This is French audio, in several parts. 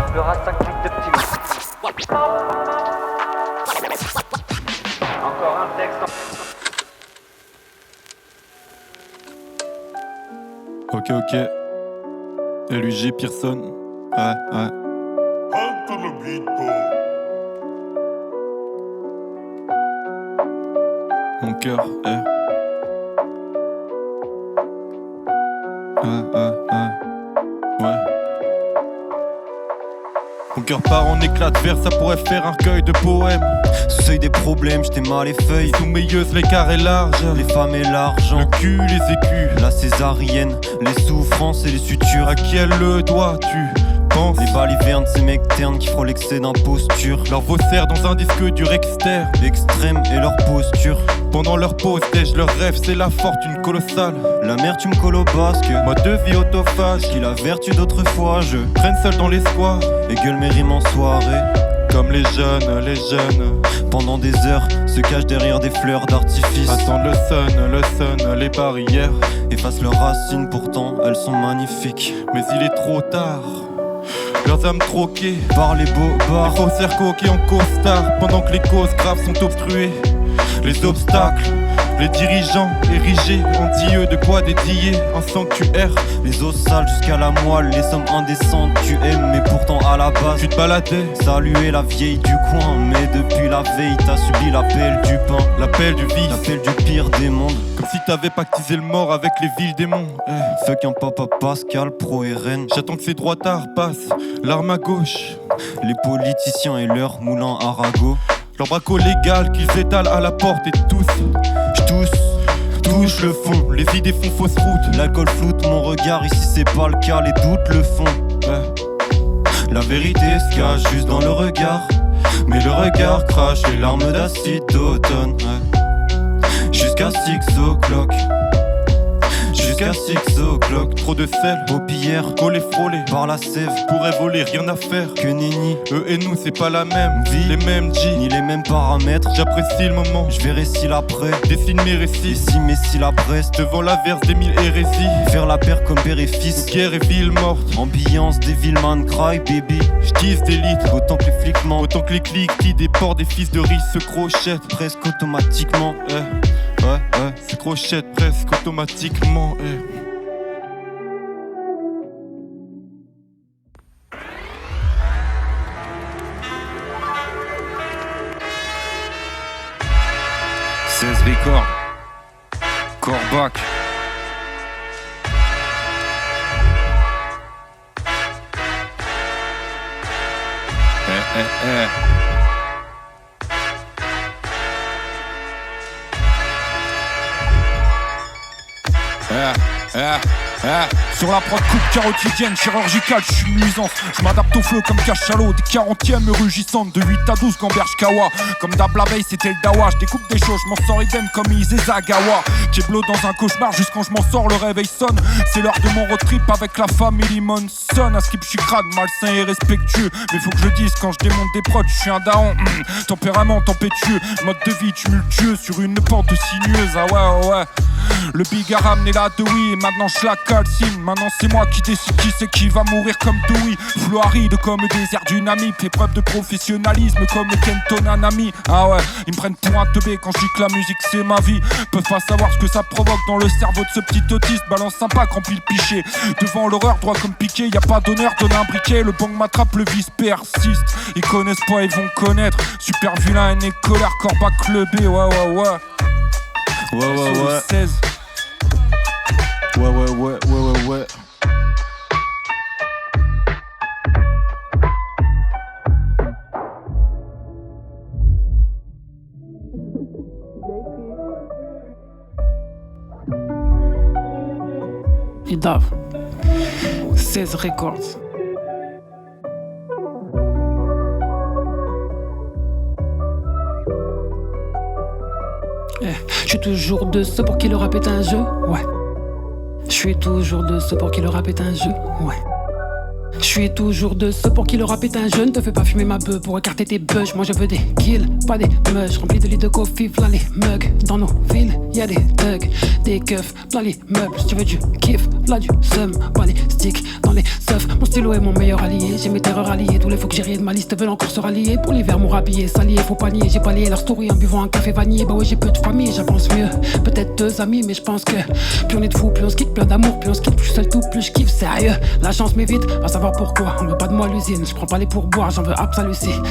faire pleurer à 5 clics de petit. Encore un texte. Ok. LUG Pearson. Ouais. Mon cœur est. Ouais. Mon cœur part en éclat de verre, ça pourrait faire un recueil de poèmes. Sous seuil des problèmes, j't'ai mal les feuilles. Sous meilleuse, l'écart est large. Les femmes et l'argent, Le cul, les écus. la césarienne, les souffrances et les sutures. À qui elle le doit, tu penses? Les balivernes, ces mecs ternes qui frôlent l'excès d'imposture. Leur vaussaire dans un disque dur externe. Extrême et leur posture. Pendant leur pause, déj, leur rêve, c'est la fortune colossale. La mer, tu me colles au basque. Mode de vie autophage. Qui la vertu d'autrefois, je Traîne seul dans les squares. et gueule mes rimes en soirée. Comme les jeunes. Pendant des heures, se cachent derrière des fleurs d'artifice. Attendent le sun, les barrières. Effacent leurs racines, pourtant elles sont magnifiques. Mais il est trop tard. Leurs âmes troquées. Par les beaux Les bars, faussaires coqués en costard. Pendant que les causes graves sont obstruées. Les obstacles, les dirigeants érigés en dieux, de quoi dédier un sanctuaire. les os sales jusqu'à la moelle, les sommes indécentes. Tu aimes, mais pourtant à la base, Tu te baladais, saluer la vieille du coin. Mais depuis la veille, t'as subi l'appel du pain, l'appel du vice. l'appel du pire des mondes. Comme si t'avais pactisé le mort avec les villes démons. Fuck un papa Pascal, pro et reine. J'attends que ces droitards passent, l'arme à gauche. Les politiciens et leurs moulins à ragot. Leur braco légal qu'ils étalent à la porte et tous touche le fond. Les idées font fausse route. L'alcool floute mon regard, ici c'est pas le cas, les doutes le font. La vérité se cache juste dans le regard. Mais le regard crache les larmes d'acide d'automne. Jusqu'à 6 o'clock. Jusqu'à 6 o'clock. Trop de sel, Paupières collés frôlés. par la sève. Pourrait voler, rien à faire. Que nenni, Eux et nous, c'est pas la même Vie. Les mêmes G. ni les mêmes paramètres. J'apprécie le moment, Je verrai si l'après. dessine mes Et récits. si mais si la Brest. Devant l'averse des 1000 hérésies. Faire la paire comme père et fils. Guerre et ville morte. Ambiance des Villeman cry baby. J'tisse des litres. Autant que les flics mentent. Autant que les clics qui déportent des fils de riz se crochettent. Presque automatiquement. Ouais. Se crochettent presque automatiquement. Record, Corbac. Sur la prod coupe carotidienne, chirurgicale, je suis une nuisance. Je m'adapte au flow comme cachalot, des 40e rugissantes, de 8 à 12 gamberge kawa. Comme d'hab la veille c'était le dawa, je découpe des choses, je m'en sors idem comme Izezagawa. Keblo dans un cauchemar, jusqu'à je m'en sors, le réveil sonne. C'est l'heure de mon road trip avec la famille Monson. À skip je suis crade, malsain et respectueux. Mais faut que je le dise quand je démonte des prods, je suis un daon. Tempérament tempétueux, mode de vie tumultueux sur une pente sinueuse, ah ouais. Le big a ramené la douille et maintenant je la calcine. Maintenant c'est moi qui décide qui c'est qui va mourir comme Dewey. Flow aride comme le désert d'une amie. Fait preuve de professionnalisme comme Kenton Nanami. Ah ouais, ils me prennent pour un teubé quand je dis que la musique c'est ma vie. Peuvent pas savoir ce que ça provoque dans le cerveau de ce petit autiste. Balance sympa rempli le piché. Devant l'horreur droit comme piqué. Y a pas d'honneur, donne un briquet. Le bang m'attrape, le vice persiste. Ils connaissent pas, ils vont connaître. Super vilain et colère, Corbac clubé. Ouais. 16. Ouais. Et Dave, 16 Records. Je suis toujours de ceux pour qui le rap est un jeu, ouais. Je suis toujours de ceux pour qui le rap est un jeu, ouais. Je suis toujours de ceux pour qui le rap est un jeu. Ne te fais pas fumer ma beuh pour écarter tes bugs. Moi je veux des kills, pas des mugs. Remplis de litres de coffee, v'là les mugs. Dans nos villes, y'a des thugs, des keufs, v'là les meubles. Si tu veux du kiff, v'là du seum, pas les sticks. dans les seufs. Mon stylo est mon meilleur allié. J'ai mes terreurs alliées. Tous les faux que j'ai rié de ma liste veulent encore se rallier. Pour l'hiver, mon rhabillé, s'allier, faut pas nier. J'ai balayé leur story en buvant un café vanillé. Bah ouais, j'ai peu de famille, j'avance mieux. Peut-être 2 amis, mais je pense que plus on est de fous, plus on se quitte, plein d'amour, plus on se quitte, plus seul tout, plus je kiffe, sérieux. La chance m'évite, va savoir pourquoi. On veut pas de moi à l'usine, je prends pas les pourboires, j'en veux absolument.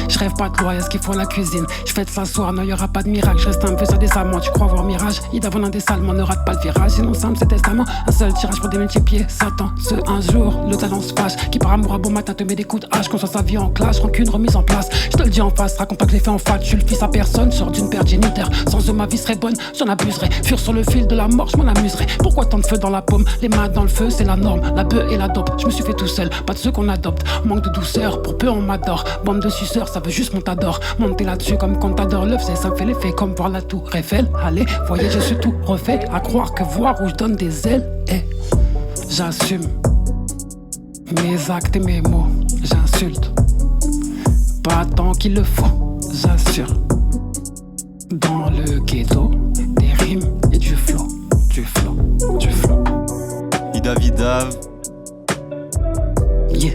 Je rêve pas de loi, y'a ce qu'il faut à la cuisine. Je fais de s'asseoir, non y'aura pas de miracle. Je reste un peu sur des amants, tu crois voir mirage. Il d'avant un des salmons, ne rate pas le virage. Sinon simple c'est testament, un seul tirage pour démultiplier Satan. Ce un jour, le talent se fâche. Qui par amour à bon matin te met des coups de hache. Qu'on soit sa vie en clash, rancune remise en place. Je te le dis en face, raconte pas que les faits en fat. Je suis le fils à personne, sors d'une paire géniteur. Sans eux ma vie serait bonne, j'en abuserais. Fure sur le fil de la mort, je m'en amuserais. Pourquoi tant de feu dans la paume? Les mains dans le feu, c'est la norme. La bœuf et la dope, je me suis fait tout seul. Pas de ceux qu'on adopte, manque de douceur. Pour peu on m'adore, bande de suceurs, ça veut juste mon t'adore. Monter là-dessus comme quand t'adores l'œuf, ça me fait l'effet comme voir la tour Eiffel. Allez, voyez, je suis tout refait. À croire que voir où je donne des ailes. Et j'assume mes actes et mes mots, j'insulte. Pas tant qu'il le faut, j'assure. Dans le ghetto, des rimes et du flow, du flow, du flow. Idavidav. Yeah.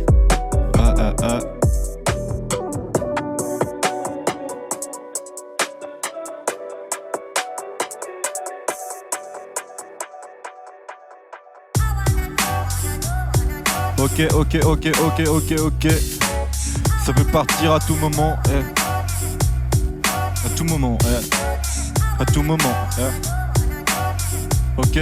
Ok. Ça peut partir à tout moment, À tout moment, À tout moment, Ok.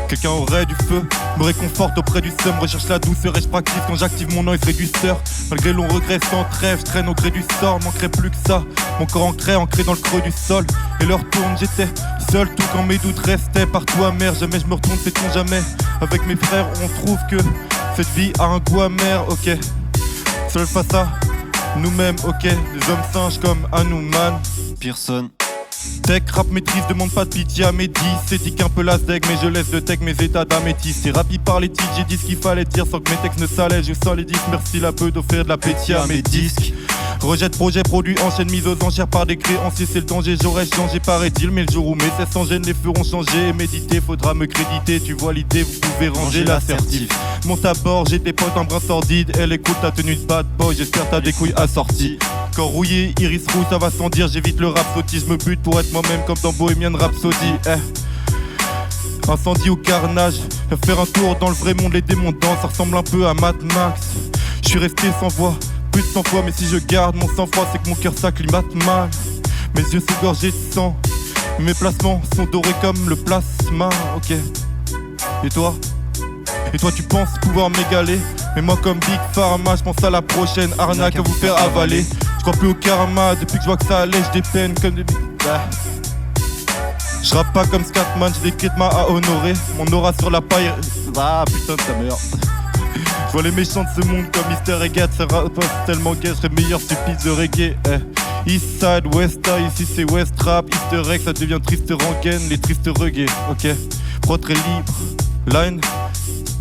Quelqu'un aurait du feu, me réconforte auprès du seum, recherche la douceur et je pratique quand j'active mon œil réducteur. Malgré long regret sans trêve, je traîne au gré du sort, manquerait plus que ça. Mon corps ancré dans le creux du sol. Et l'heure tourne, j'étais seul tout quand mes doutes restaient. Partout amer, jamais je me retourne, sait-on jamais. Avec mes frères, on trouve que cette vie a un goût amer, ok. Seul face à nous-mêmes, ok. Les hommes singes comme Hanuman. Pearson. Tech, rap, maîtrise, demande pas de pitié à mes 10. Éthique un peu la steak, mais je laisse de tech mes états d'améthyste. C'est rapide par les titres, j'ai dit ce qu'il fallait dire sans que mes textes ne s'allègent. Je sens les disques, merci la peu d'offrir de l'appétit à mes disques. Rejette projet, produit, enchaîne, mise aux enchères par des créanciers, c'est le danger, j'aurais changé paraît-il. Mais le jour où mes cesses sans gêne les feront changer et méditer, faudra me créditer. Tu vois l'idée, vous pouvez ranger l'assertif. Monte à bord, j'ai des potes en brin sordide. Elle écoute ta tenue de bad boy, j'espère t'as des couilles assorties. Corps rouillé, iris rouge, ça va sans dire, j'évite le rap sautis. Je me bute pour être moi-même comme dans Bohemian Rhapsody. Incendie ou carnage, faire un tour dans le vrai monde, les démons dansent, ça ressemble un peu à Mad Max. Je suis resté sans voix, plus de 100 fois, mais si je garde mon sang-froid, c'est que mon cœur s'acclimate mal. Mes yeux sont gorgés de sang, mes placements sont dorés comme le plasma, ok. Et toi, tu penses pouvoir m'égaler? Mais moi comme Big Pharma, je pense à la prochaine arnaque à vous faire avaler. Je crois plus au karma, depuis que je vois que ça allège des peines comme des... Je rappe pas comme Scatman, j'ai des clés de main à honorer. Mon aura sur la paille... Ah putain de ta mère. Je vois les méchants de ce monde comme Mister Regat. Ça rapace tellement gay, je serais meilleur stupide de reggae. East Side, West Side, ici c'est West Rap. Easter egg, ça devient triste rengaine, les tristes reggae, ok. Pro très libre, line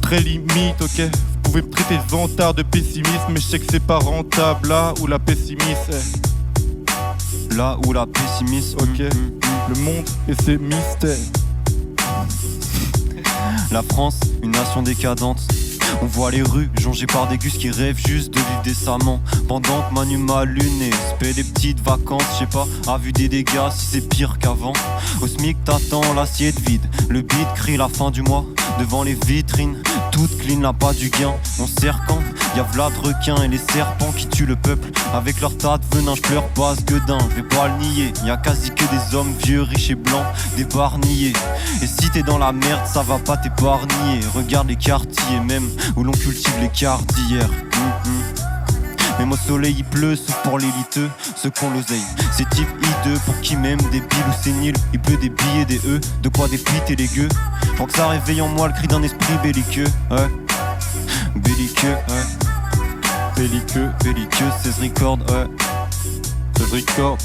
très limite, ok. Vous pouvez me traiter de vantard, de pessimiste, mais je sais que c'est pas rentable là où la pessimiste est. Là où la pessimiste, ok. Le monde et ses mystères. La France, une nation décadente. On voit les rues jonchées par des gus qui rêvent juste de vivre décemment. Pendant que Manu m'a luné, se paie des petites vacances, je sais pas, a vu des dégâts si c'est pire qu'avant. Au SMIC t'attends l'assiette vide, le beat crie la fin du mois. Devant les vitrines, toute clean, là pas du gain. On serre quand y'a Vlad requin et les serpents qui tuent le peuple. Avec leur tas de venin, j'pleure pas ce gueudin, je vais pas le nier. Y'a quasi que des hommes vieux, riches et blancs, des barniers. Et si t'es dans la merde, ça va pas t'épargner. Regarde les quartiers même, où l'on cultive les quarts d'hier. Même au soleil il pleut, sauf pour l'éliteux, ceux qu'on l'oseille. C'est type hideux, pour qui même débile ou sénile. Il pleut des billets, des de quoi dépiter les gueux. Je crois que ça réveille en moi le cri d'un esprit belliqueux. Ouais, belliqueux, ouais. Belliqueux, 16 records, ouais. 16 records.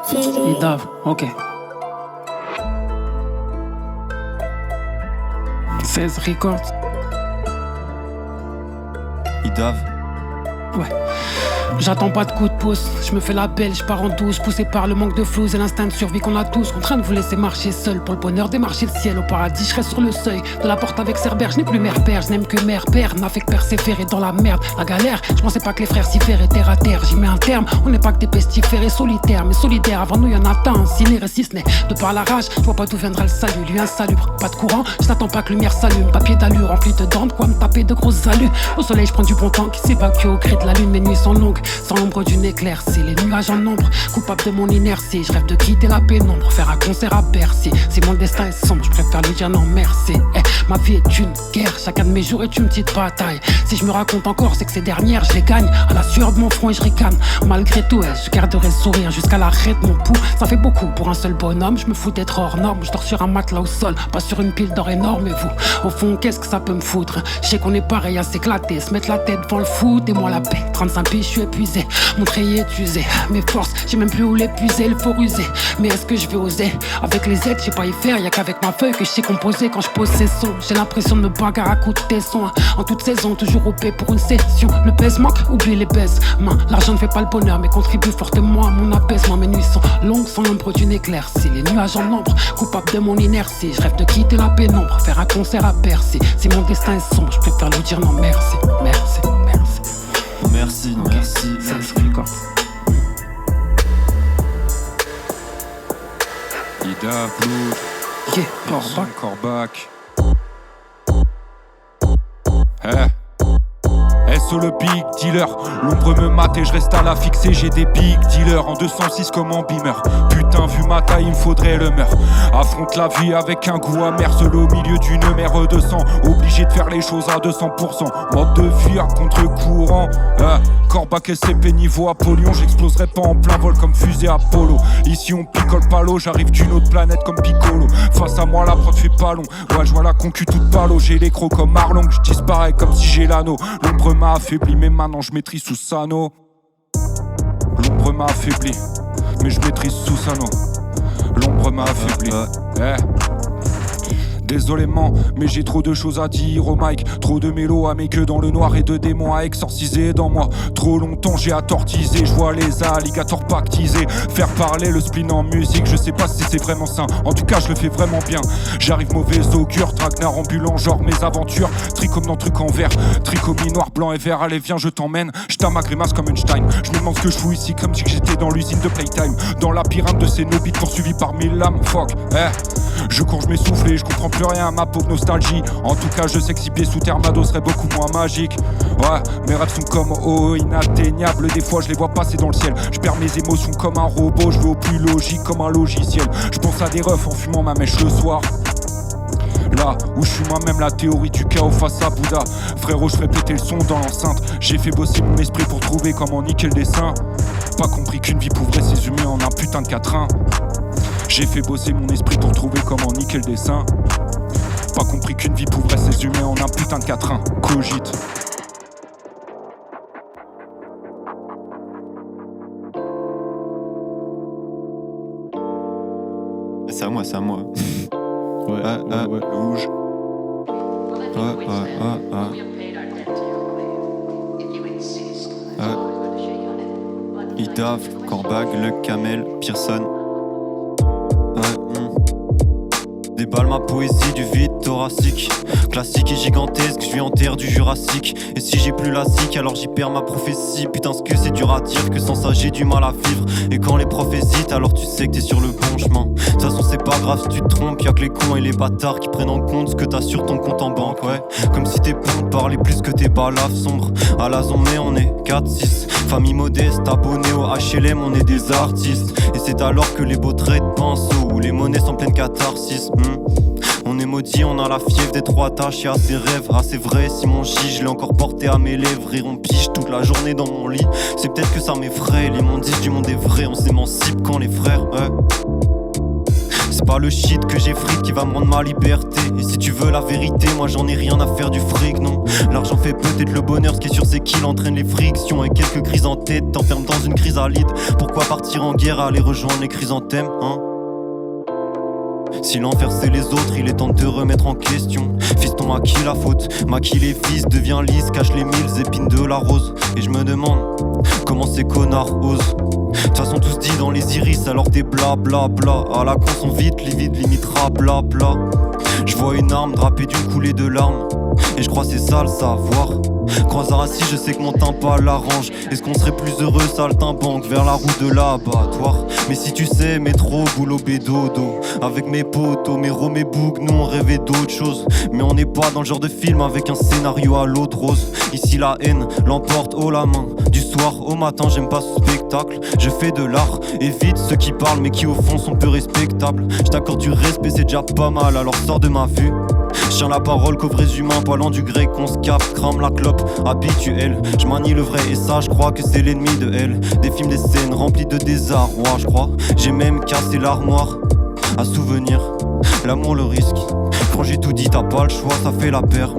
Idave, ok. 16 Records. Idave. Ouais. J'attends pas de coup de pouce, je me fais la belle, je pars en douce, poussé par le manque de flou et l'instinct de survie qu'on a tous, contraint de vous laisser marcher seul pour le bonheur démarcher le ciel. Au paradis, je serai sur le seuil de la porte avec Cerbère, je n'ai plus mère père, je n'aime que mère père, n'a fait que persévérer dans la merde, la galère. Je pensais pas que les frères s'y feraient terre à terre, j'y mets un terme, on n'est pas que des pestiférés solitaires, mais solidaires. Avant nous, y'en a tant, ciné, si ce n'est de par la rage, je vois pas d'où viendra le salut, lui insalubre, pas de courant, je n'attends pas que lumière s'allume, papier d'allure rempli de dents, de quoi me taper de grosses allures. Au soleil, je prends du bon temps qui s'évacue au gré de la lune, mes nuits sont longues, sans l'ombre d'une éclaircie, les nuages en nombre, coupable de mon inertie. Je rêve de quitter la pénombre, faire un concert à Bercy. Si mon destin est sombre, je préfère lui dire non merci. Ma vie est une guerre, chacun de mes jours est une petite bataille. Si je me raconte encore, c'est que ces dernières, je les gagne à la sueur de mon front et je ricane. Malgré tout, je garderai le sourire jusqu'à l'arrêt de mon pouls. Ça fait beaucoup pour un seul bonhomme, je me fous d'être hors norme. Je dors sur un matelas au sol, pas sur une pile d'or énorme. Et vous, au fond, qu'est-ce que ça peut me foutre? Je sais qu'on est pareil à s'éclater, se mettre la tête devant le foot et moi la paix. 35 pieds, je suis épuisé. Mon treillis est usé, mes forces, j'ai même plus où l'épuiser, le faut ruser. Mais est-ce que je vais oser? Avec les aides, j'ai pas y faire, y'a qu'avec ma feuille que je sais composer quand je pose ces sons. J'ai l'impression de me bagarre à coups de tesson. En toute saison, toujours OP pour une session. Le pèse manque, oublie les baises. L'argent ne fait pas le bonheur, mais contribue fortement à mon apaisement. Mes nuits sont longues sans l'ombre d'une éclaircie. Les nuages en nombre, coupable de mon inertie. Je rêve de quitter la pénombre, faire un concert à Bercy. Si mon destin est sombre, je préfère lui dire non merci, merci, merci. Merci, Okay. merci. Ça se fait quoi? Ida, Blue, Yeah, Corbac. Corbac. SO le big dealer, l'ombre me mate et je reste à la fixer. J'ai des big dealers en 206 comme en beamer. Putain, vu ma taille, il me faudrait le meurtre. Affronte la vie avec un goût amer, seul au milieu d'une mer de sang. Obligé de faire les choses à 200%. Mode de vie à contre-courant. Corbac SCP niveau Apollon, j'exploserai pas en plein vol comme fusée Apollo. Ici on picole pas l'eau, j'arrive d'une autre planète comme Piccolo. Face à moi la prod fait pas long, ouais je vois la concu toute palo. J'ai les crocs comme Arlong, je disparais comme si j'ai l'anneau. L'ombre m'a affaibli mais maintenant je maîtrise sous Sano. L'ombre m'a affaibli mais je maîtrise sous Sano. L'ombre m'a affaibli. Désolément, mais j'ai trop de choses à dire au mic. Trop de mélos à mes queues dans le noir et de démons à exorciser dans moi. Trop longtemps j'ai attortisé, je vois les alligators pactisés. Faire parler le spleen en musique, je sais pas si c'est vraiment sain. En tout cas je le fais vraiment bien. J'arrive mauvais augure, traquenard ambulant, genre mes aventures. Tricot dans truc en vert, tricomie noir, blanc et vert. Allez viens je t'emmène, j't'aime ma grimace comme Einstein. Je me demande ce que je fous ici comme si j'étais dans l'usine de Playtime. Dans la pyramide de ces nobiles poursuivis par 1000 lames, fuck. Je cours, je m'essouffle et je comprends plus rien, ma pauvre nostalgie. En tout cas je sais que 6 pieds sous terre ma dos serait beaucoup moins magique. Ouais, mes rêves sont comme inatteignables. Des fois je les vois passer dans le ciel. Je perds mes émotions comme un robot, je vais au plus logique comme un logiciel. Je pense à des refs en fumant ma mèche le soir. Là où je suis moi-même la théorie du chaos face à Bouddha. Frérot je ferai péter le son dans l'enceinte. J'ai fait bosser mon esprit pour trouver comment niquer le dessin. Pas compris qu'une vie pouvait s'ésumer en un putain de quatrain. J'ai fait bosser mon esprit pour trouver comment niquer le dessin. Pas compris qu'une vie pouvait s'ésumer en un putain de quatrain. Cogite. C'est à moi, c'est à moi. Ouais. Rouge. Idave, Corbac, Le Camel, Pearson. Déballe ma poésie du vide thoracique. Classique et gigantesque, je suis en terre du Jurassique. Et si j'ai plus la zik, alors j'y perds ma prophétie. Putain ce que c'est dur à dire, que sans ça j'ai du mal à vivre. Et quand les profs hésitent, alors tu sais que t'es sur le bon chemin. De toute façon c'est pas grave si tu te trompes, y'a que les cons et les bâtards qui prennent en compte ce que t'as sur ton compte en banque, ouais. Comme si tes pompes parlaient plus que tes balaves sombres. À la zone mais on est 4-6. Famille modeste, abonnés au HLM, on est des artistes. Et c'est alors que les beaux traits de pinceau ou les monnaies sont pleines catharsis. On est maudit, on a la fièvre des trois tâches et à ses rêves. Ah c'est vrai, si mon chi, je l'ai encore porté à mes lèvres. Et on pige toute la journée dans mon lit. C'est peut-être que ça m'effraie, les mondices du monde est vrai. On s'émancipe quand les frères, C'est pas le shit que j'ai fric qui va me rendre ma liberté. Et si tu veux la vérité, moi j'en ai rien à faire du fric, non. L'argent fait peut-être le bonheur, ce qui est sûr c'est qu'il entraîne les frictions. Et quelques crises en tête t'enferment dans une chrysalide. Pourquoi partir en guerre, aller rejoindre les chrysanthèmes, hein? Si l'enfer c'est les autres, il est temps de te remettre en question. Fiston, à qui la faute? Maquille les fils, devient lisse, cache les mille épines de la rose. Et je me demande comment ces connards osent. De toute façon tous dit dans les iris, alors t'es bla bla bla. À la con sont vite, livide, limitera bla bla. Je vois une arme drapée d'une coulée de larmes. Et je crois c'est ça le savoir. Croise à Rassi, je sais que mon timpa l'arrange. Est-ce qu'on serait plus heureux, saltimbanque, vers la route de l'abattoir? Mais si tu sais, métro, boulot, bédodo. Avec mes potos, mes rom et boug, nous on rêvait d'autre chose. Mais on n'est pas dans le genre de film avec un scénario à l'autre rose. Ici la haine l'emporte haut la main. Du soir au matin, j'aime pas ce spectacle. Je fais de l'art, évite ceux qui parlent mais qui au fond sont peu respectables. Je t'accorde du respect, c'est déjà pas mal, alors sors de ma vue. Je tiens la parole qu'aux vrais humains, parlant du grec, qu'on se capte, crame la clope, habituel. Je manie le vrai et ça, je crois que c'est l'ennemi de elle. Des films, des scènes remplies de désarroi, je crois. J'ai même cassé l'armoire à souvenirs. L'amour, le risque. Quand j'ai tout dit, t'as pas le choix, ça fait la paire.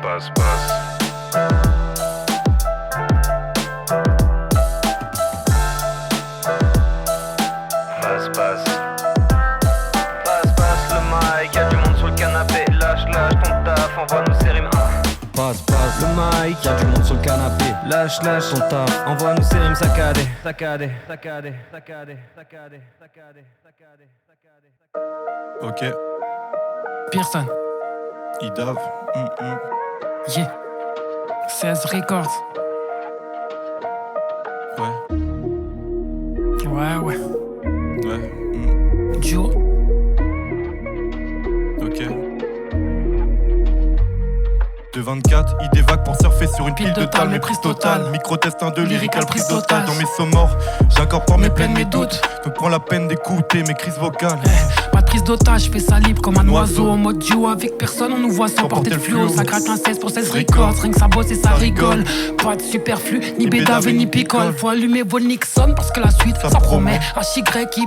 Passe, passe. Passe, passe. Passe, passe le mic, y'a du monde sur le canapé. Lâche, lâche ton taf, envoie-nous série 1. Passe, passe le mic, y'a du monde sur le canapé. Lâche, lâche ton taf, envoie-nous ces rimes saccadées. Saccadées, saccadées, saccadées, saccadées, saccadées, saccadées, saccadées. Ok, Pearson, Idav. yeah. 16 Records. Ouais, Ouais. ouais, Duo. ok. 2-24, idée vague pour surfer sur une pile de tal, méprise totale. Micro-testin de lyrical, prise totale. Dans mes sons morts, j'incorpore mes plaines, mes doutes. Donc prends la peine d'écouter mes crises vocales. Pas de prise d'otage, fais ça libre comme un oiseau. En mode duo avec personne, on nous voit sans porter le fluo. Ça gratte un 16 pour 16 records, rien que ça bosse et ça rigole. Pas de superflu, ni bédave ni picole. Faut allumer vos Nixon parce que la suite ça promet. HY,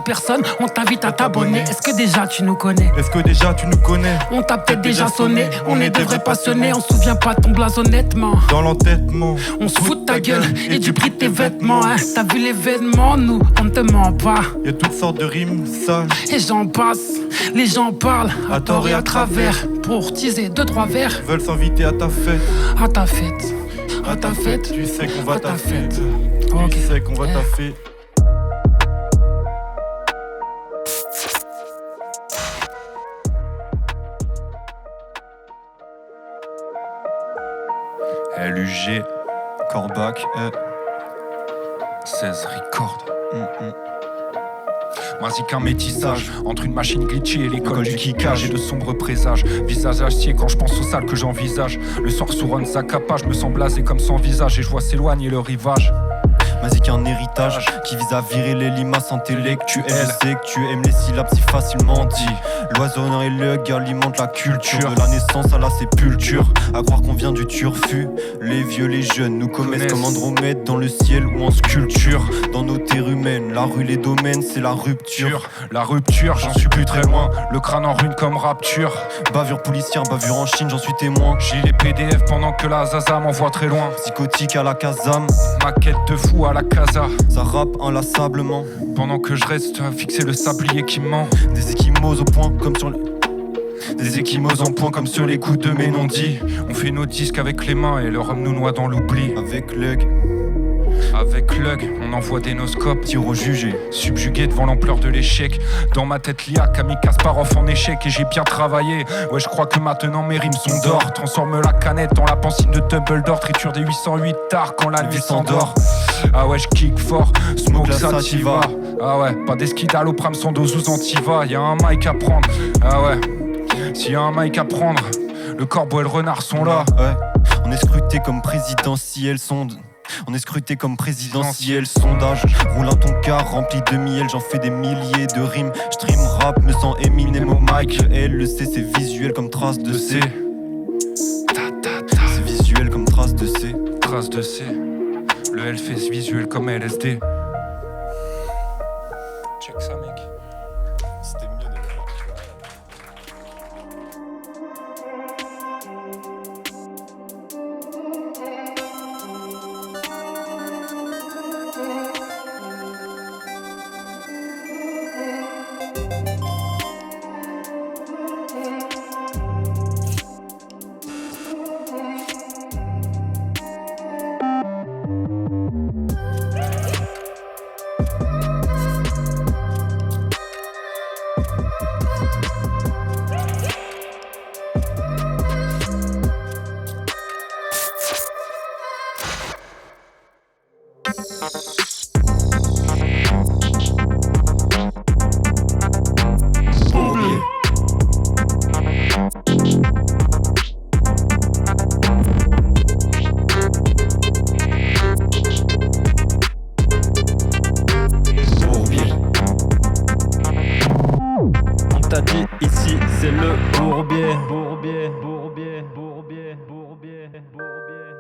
personne, on t'invite à t'abonner. Est-ce que déjà tu nous connais? Est-ce que déjà tu nous connais? On t'a peut-être déjà sonné. On est des vrais passionnés, on se souvient pas de ton blaze honnêtement. Dans l'entêtement, On se fout de ta gueule et du prix de tes vêtements, hein. T'as vu l'événement, nous on ne te ment pas. y'a toutes sortes de rimes sales. Et j'en passe, les gens parlent à tort et à travers. Pour teaser 2-3 vers Veulent s'inviter à ta fête. à ta fête. À ta fête. Tu sais qu'on va À ta taffer. fête. Tu Ok. sais qu'on va taffer. LUG, Corbac, 16 records. Voici qu'un métissage entre une machine glitchée et l'école du kickage et de sombres présages. Visage acier quand je pense aux salles que j'envisage. Le soir sous Run Zacapa, je me sens blasé comme sans visage et je vois s'éloigner le rivage. Magique un héritage qui vise à virer les limaces intellectuelles. Je sais que tu aimes les syllabes si facilement dit. L'oisonnement et le gars alimentent la culture. De la naissance à la sépulture. À croire qu'on vient du turfu. Les vieux, les jeunes nous connaissent comme Andromède dans le ciel ou en sculpture. Dans nos terres humaines, la rue, les domaines, c'est la rupture. La rupture, j'en suis plus très loin. Le crâne en ruine comme rapture. Bavure policière, bavure en Chine, j'en suis témoin. J'ai les PDF pendant que la Zaza m'envoie très loin. Psychotique à la Kazam, Maquette de fou à la casa. ça rappe inlassablement. Pendant que je reste à fixer le sablier qui me ment. Des échymoses au point comme sur les... Des échymoses en point comme sur les coups de mes non-dits. On fait nos disques avec les mains et le rhum nous noie dans l'oubli. Avec l'œil, Avec l'UG, on envoie des noscopes. tir au jugé. Subjugué devant l'ampleur de l'échec. Dans ma tête l'IA, Camille Kasparov en échec. Et j'ai bien travaillé, ouais je crois que maintenant mes rimes sont d'or. Transforme la canette en la pancine de Dumbledore. Triture des 808 tard quand la nuit s'endort. Ah ouais je kick fort, smoke la sativa. Ah ouais, pas d'esquidal au pram sans dose ou antiva. Y'a un mic à prendre, ah ouais. S'il y a un mic à prendre, le corbeau et le renard sont là. Ouais, on On est scruté comme présidentiel sonde. On est scruté comme présidentiel sondage. Roulant ton car rempli de miel, j'en fais des milliers de rimes. J'stream rap, me sens Eminem au mic. Elle le sait, c'est visuel comme trace de C. C'est visuel comme trace de C. Trace de C. Le L fait visuel comme LSD. Check ça, mec. C'était mieux de On t'a dit ici c'est le bourbier. Bourbier, bourbier, bourbier, bourbier, bourbier, bourbier,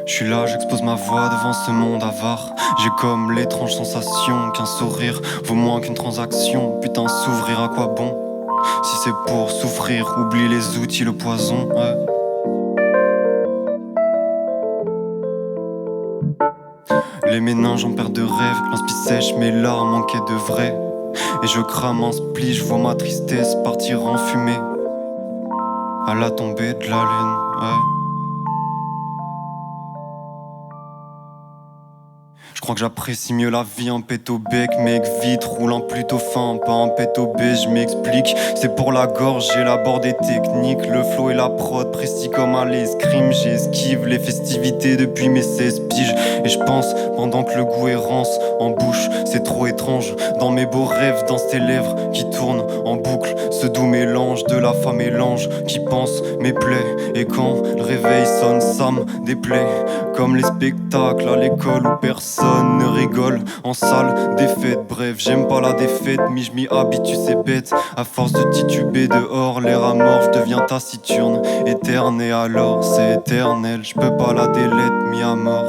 Je suis là, j'expose ma voix devant ce monde avare. J'ai comme l'étrange sensation qu'un sourire vaut moins qu'une transaction. Putain, s'ouvrir à quoi bon? Si c'est pour souffrir, oublie les outils, le poison, ouais. Les méninges en perte de rêve, l'inspi sèche, mes larmes manquaient de vrai. Et je crame un split, je vois ma tristesse partir en fumée. À la tombée de la lune, ouais. Je crois que j'apprécie mieux la vie en pète au bec, mec vite, roulant plutôt fin, pas en pète au bec, je m'explique. C'est pour la gorge, j'élabore des techniques, le flow et la prod, précis comme à l'escrime. J'esquive les festivités depuis mes 16 piges. Et je pense, pendant que le goût érance en bouche, c'est trop étrange. Dans mes beaux rêves, dans tes lèvres qui tournent en boucle, ce doux mélange de la femme et l'ange qui pense mes plaies. Et quand le réveil sonne, ça me déplaît. Comme les spectacles à l'école où personne ne rigole en salle des fêtes. Bref, j'aime pas la défaite, mais je m'y habitue, c'est bête. À force de tituber dehors, l'air amorphe devient taciturne, éterne. Et alors, c'est éternel, je peux pas la délette, mis à mort.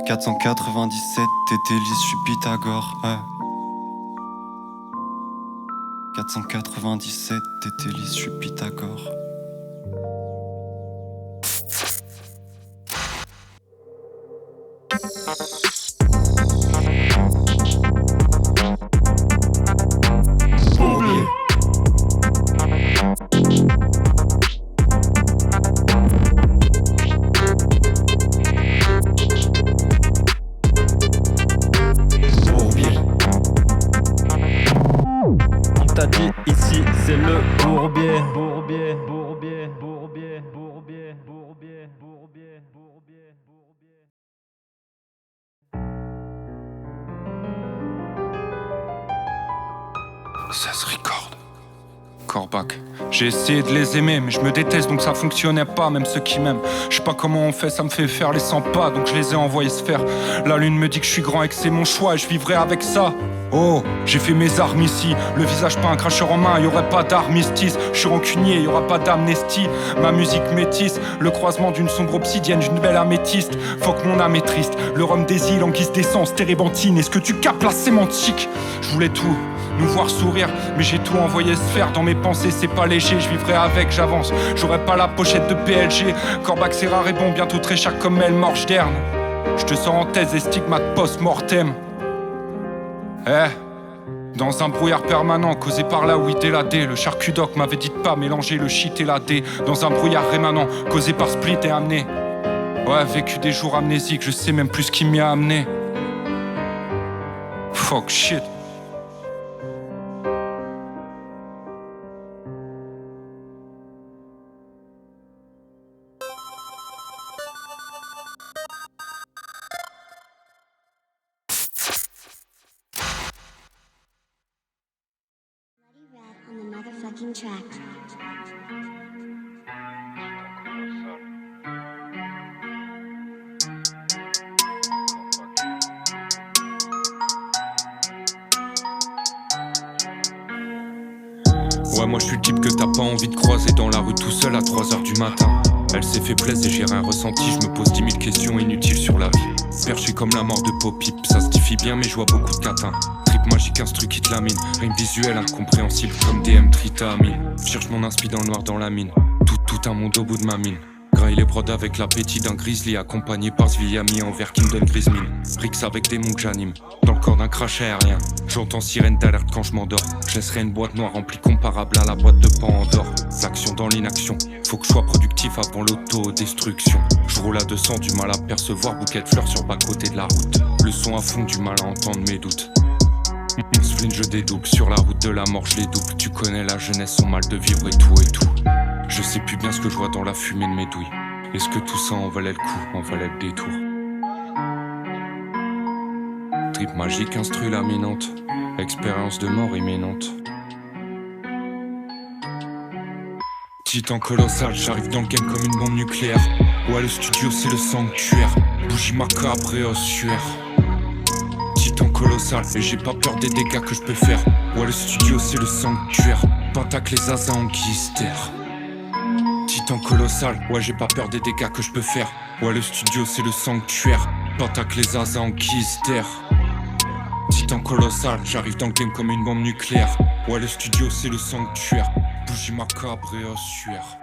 497, t'étais lisse, je suis Pythagore, ouais. 497, t'étais lisse, je suis Pythagore. On t'a dit ici c'est le bourbier. Bourbier, bourbier, bourbier, bourbier, bourbier, bourbier, bourbier, bourbier. Ça se record. Corbac. J'ai essayé de les aimer, mais je me déteste donc ça fonctionnait pas, même ceux qui m'aiment. Je sais pas comment on fait, ça me fait faire les 100 pas, donc je les ai envoyés se faire. La lune me dit que je suis grand et que c'est mon choix et je vivrai avec ça. Oh, j'ai fait mes armes ici, le visage pas un cracheur en main, y'aurait pas d'armistice. Je suis rancunier, y'aura pas d'amnestie. Ma musique métisse, le croisement d'une sombre obsidienne, d'une belle améthyste. Faut que mon âme est triste, le rhum des îles en guise d'essence, térébenthine. Est-ce que tu captes la sémantique? Je voulais tout, nous voir sourire, mais j'ai tout envoyé se faire. Dans mes pensées c'est pas léger, je vivrai avec, j'avance. J'aurai pas la pochette de PLG. Corbac c'est rare et bon, bientôt très cher comme elle, morche d'erne. Je te sens en thèse et stigmate post-mortem. Dans un brouillard permanent causé par la weed et la D. Le charcudoc m'avait dit de pas mélanger le shit et la D. Dans un brouillard rémanent causé par split et amené. Ouais, vécu des jours amnésiques, je sais même plus ce qui m'y a amené. Fuck shit. on track. Ouais, moi je suis le type que t'as pas envie de croiser dans la rue tout seul à 3h du matin. Elle s'est fait plaisir et j'ai rien ressenti, je me pose 10 000 questions inutiles sur la vie. Perché comme la mort de Popip, ça se diffie bien mais je vois beaucoup de catins. Trip magique, instru qui te lamine, rime visuel incompréhensible comme DM tritamine. Cherche mon inspi dans le noir dans la mine, tout un monde au bout de ma mine. Graille les prods avec l'appétit d'un grizzly, accompagné par ce vieil ami en verre qui me donne grise mine. Rix avec des mots que j'anime, dans le corps d'un crash aérien. J'entends sirène d'alerte quand je m'endors. Je laisserai une boîte noire remplie comparable à la boîte de Pandore. L'action dans l'inaction, faut que je sois productif avant l'autodestruction. Je roule à 200, du mal à percevoir, bouquet de fleurs sur bas-côté de la route. Le son à fond, du mal à entendre mes doutes. Spleen, je dédouble, sur la route de la mort je les double. Tu connais la jeunesse, son mal de vivre et tout et tout. Je sais plus bien ce que je vois dans la fumée de mes douilles. Est-ce que tout ça en valait le coup, en valait le détour? Trip magique, instru laminante, expérience de mort imminente. Titan colossal, j'arrive dans le game comme une bombe nucléaire. Ouais, le studio c'est le sanctuaire, bougie macabre et ossuaire. Titan colossal, et j'ai pas peur des dégâts que je peux faire. Ouais, le studio c'est le sanctuaire, pentacle les asas en guister. Titan colossal, ouais j'ai pas peur des dégâts que je peux faire. Ouais le studio c'est le sanctuaire, pentacle les asas en kister. Titan colossal, j'arrive dans le game comme une bombe nucléaire. Ouais le studio c'est le sanctuaire, bougie macabre et ossuaire.